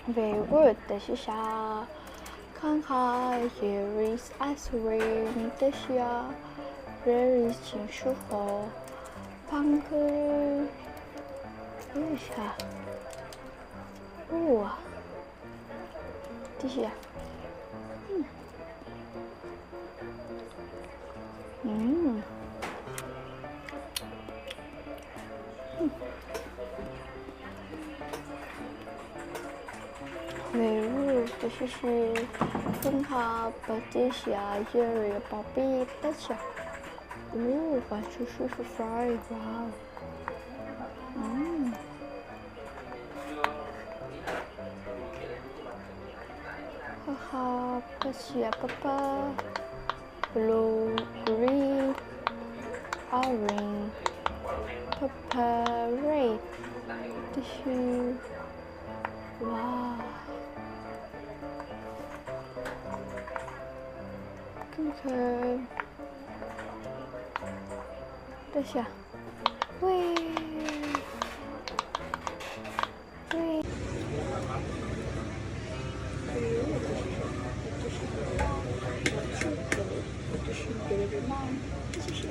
Very good，这是啥？看看 ，Here is ice cream，这是啊，There is 金属盒，胖哥，这是啥？哇，这是啊，嗯。美日这是分卡巴蒂西亚耶瑞宝贝大小，哦，还是舒服 fry， 哇哦，哈哈，巴西亚爸爸 ，blue green orange purple red， 这是哇。看看，等下，喂，喂。这是狗，这是 baby mom，这是